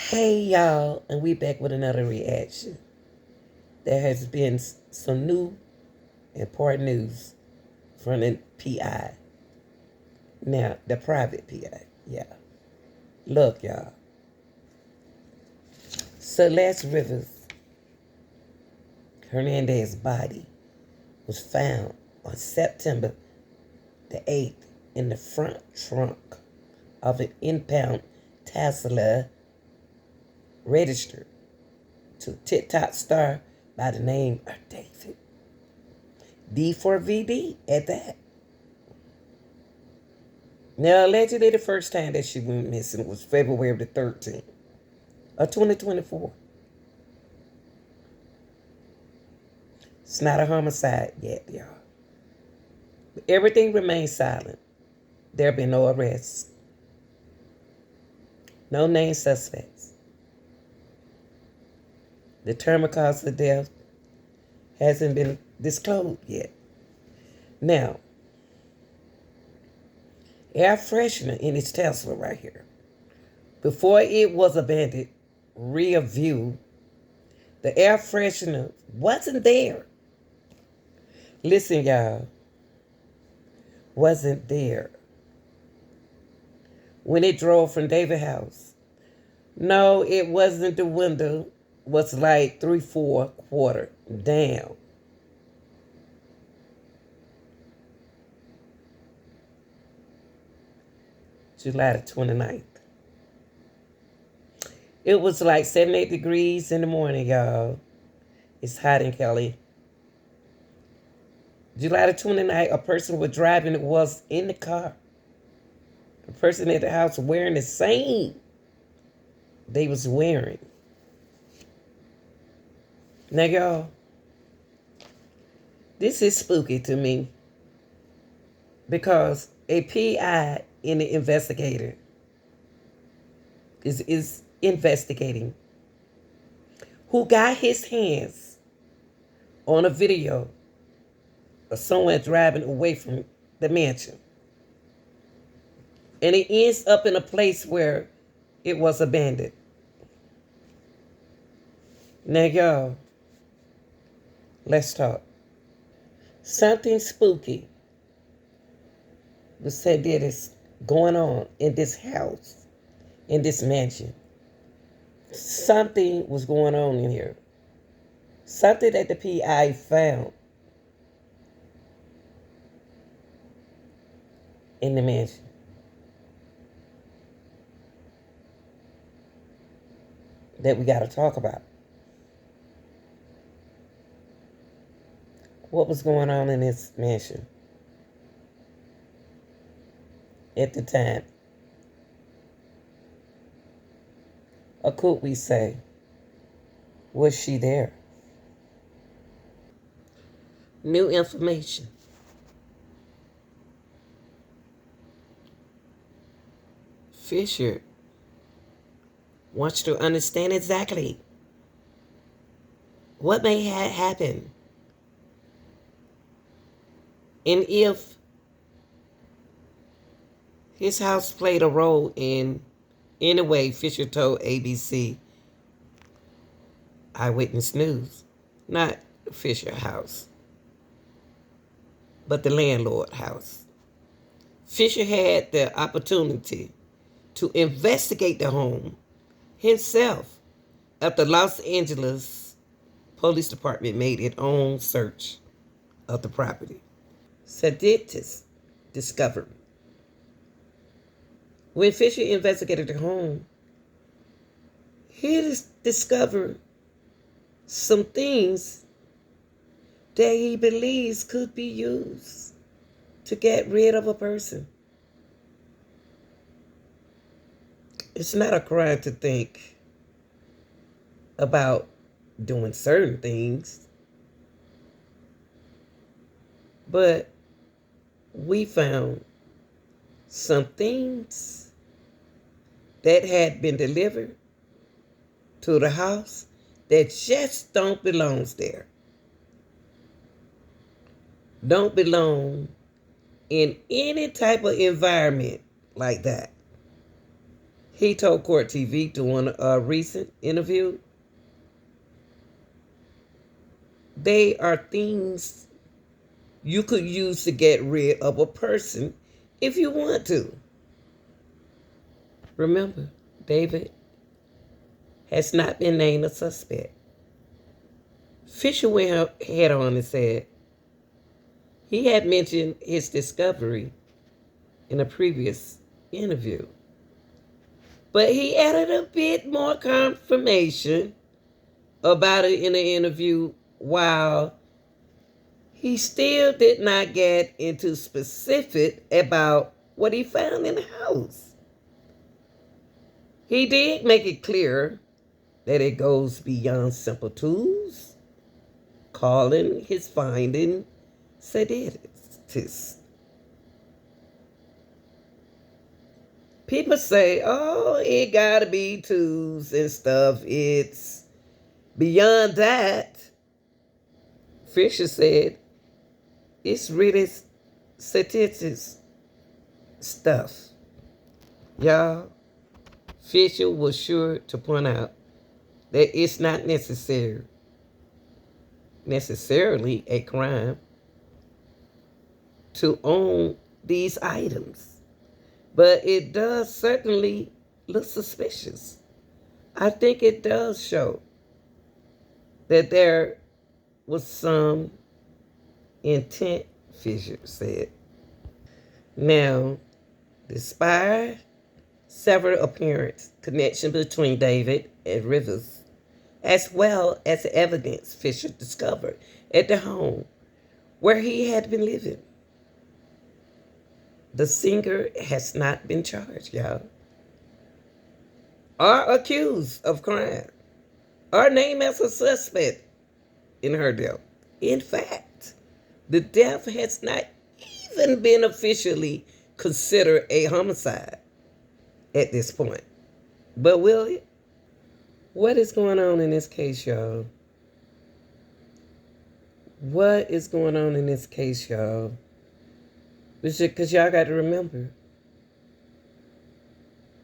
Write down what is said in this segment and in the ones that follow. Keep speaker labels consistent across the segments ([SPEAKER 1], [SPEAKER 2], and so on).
[SPEAKER 1] Hey y'all, and we back with another reaction. There has been some new important news from the PI. Now, the private PI, yeah. Look, y'all. Celeste Rivers Hernandez's body was found on September the 8th in the front trunk of an impound Tesla registered to TikTok star by the name of David. D4VD at that. Now, allegedly, the first time that she went missing was February the 13th of 2024. It's not a homicide yet, y'all. But everything remains silent. There have been no arrests, no named suspects. The term of cause of death hasn't been disclosed yet. Now, air freshener in its Tesla right here. Before it was abandoned, rear view, the air freshener wasn't there. Listen, y'all, wasn't there when it drove from David's house. No, it wasn't. The window was like 3/4 down. July the 29th. It was like 78 degrees in the morning, y'all. It's hot in Cali. July the 29th, a person was in the car. The person at the house wearing the same they was wearing. Now, y'all, this is spooky to me because a PI in the Investigator is investigating who got his hands on a video of someone driving away from the mansion. And it ends up in a place where it was abandoned. Now, y'all, let's talk. Something spooky was said that is going on in this house, in this mansion. Something was going on in here. Something that the PI found in the mansion. That we got to talk about. What was going on in this mansion at the time? Or could we say, was she there? New information. Fisher wants to understand exactly what may have happened. And if his house played a role in any way, Fisher told ABC Eyewitness News, not Fisher house, but the landlord house. Fisher had the opportunity to investigate the home himself after Los Angeles Police Department made its own search of the property. Sadistic discovered. When Fisher investigated the home, he discovered some things that he believes could be used to get rid of a person. It's not a crime to think about doing certain things, but we found some things that had been delivered to the house that just don't belong there. Don't belong in any type of environment like that. He told Court TV during a recent interview, they are things you could use to get rid of a person if you want to. Remember, David has not been named a suspect. Fisher went head on and said he had mentioned his discovery in a previous interview, but he added a bit more confirmation about it in the interview, while he still did not get into specific about what he found in the house. He did make it clear that it goes beyond simple tools, calling his finding sadistic. People say, oh, it gotta be tools and stuff. It's beyond that. Fisher said, it's really sadistic stuff. Y'all, Fisher was sure to point out that it's not necessarily a crime to own these items, but it does certainly look suspicious. I think it does show that there was some intent, Fisher said. Now, despite several apparent connections between David and Rivers, as well as the evidence Fisher discovered at the home where he had been living, the singer has not been charged, y'all, or accused of crime, or named as a suspect in her death. In fact, the death has not even been officially considered a homicide at this point. But will it? What is going on in this case, y'all? What is going on in this case, y'all? Because y'all got to remember,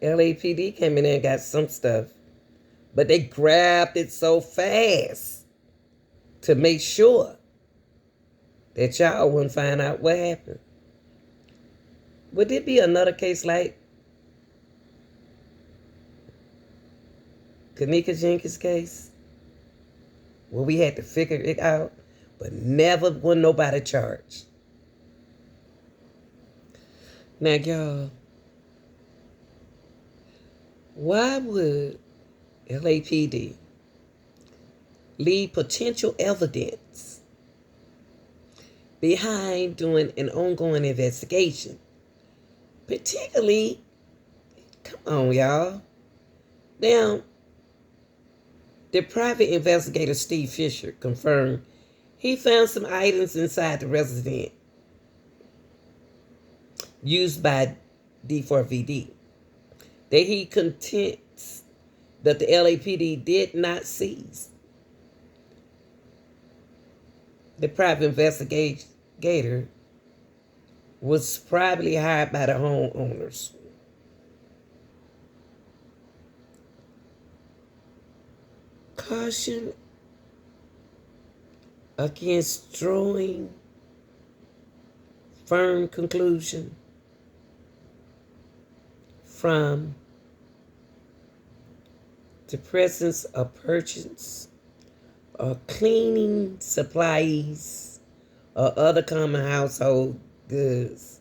[SPEAKER 1] LAPD came in there and got some stuff, but they grabbed it so fast to make sure that y'all wouldn't find out what happened. Would it be another case like Kanika Jenkins' case, where we had to figure it out, but never was nobody charged? Now, y'all, why would LAPD leave potential evidence behind doing an ongoing investigation? Particularly, come on, y'all. Now, the private investigator Steve Fisher confirmed he found some items inside the residence used by D4VD that he contends that the LAPD did not seize. The private investigator was probably hired by the homeowners. Caution against drawing firm conclusion from the presence of purchase or cleaning supplies or other common household goods.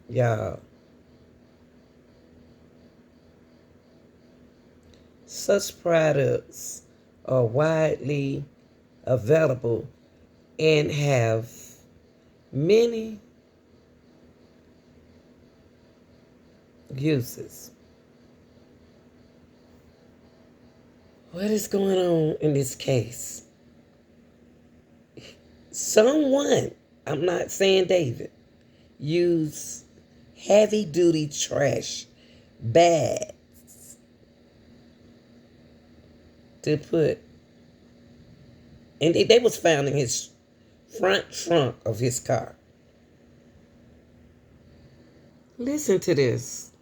[SPEAKER 1] Y'all, such products are widely available and have many uses. What is going on in this case? Someone, I'm not saying David, used heavy-duty trash bags to put, and they was found in his front trunk of his car. Listen to this.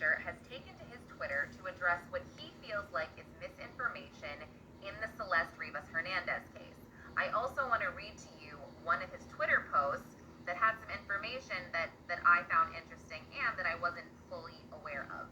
[SPEAKER 2] Fisher has taken to his Twitter to address what he feels like is misinformation in the Celeste Rivas Hernandez case. I also want to read to you one of his Twitter posts that had some information that I found interesting and that I wasn't fully aware of.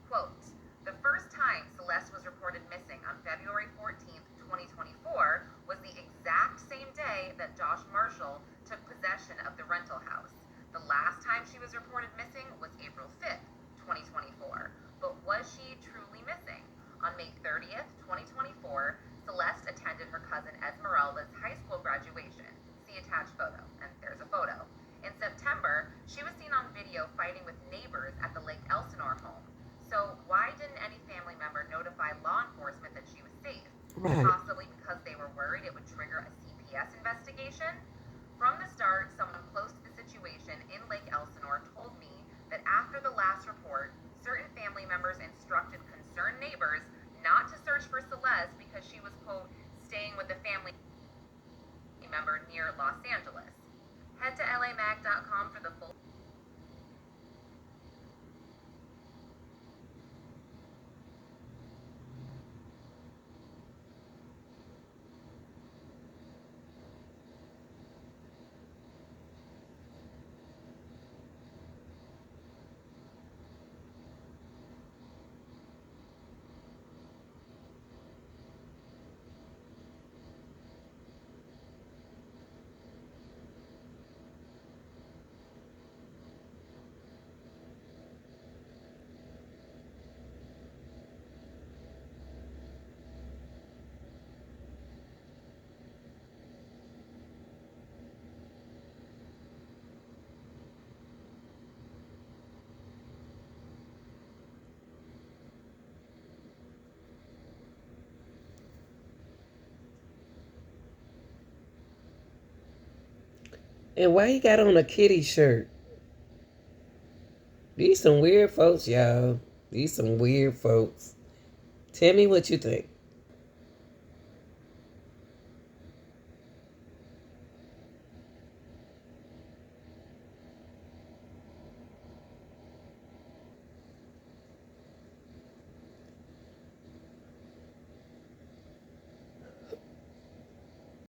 [SPEAKER 2] Quote, "The first time Celeste was reported missing on February 14th, 2024 was the exact same day that Josh Marshall took possession of the rental house. The last time she was reported missing was April 5th, 2024. But was she truly missing? On May 30th, 2024, Celeste attended her cousin Esmeralda's high school graduation. See attached photo." And there's a photo. "In September, she was seen on video fighting with neighbors at the Lake Elsinore home. So why didn't any family member notify law enforcement that she was safe?
[SPEAKER 1] Right.
[SPEAKER 2] Possibly because they were worried it would trigger a CPS investigation? From the start, someone close to the situation in Lake Elsinore told me that after the last report, certain family members instructed concerned neighbors not to search for Celeste because she was, quote, staying with a family member near Los Angeles. Head to lamag.com for the full.
[SPEAKER 1] And why he got on a kitty shirt? These some weird folks, y'all. These some weird folks. Tell me what you think.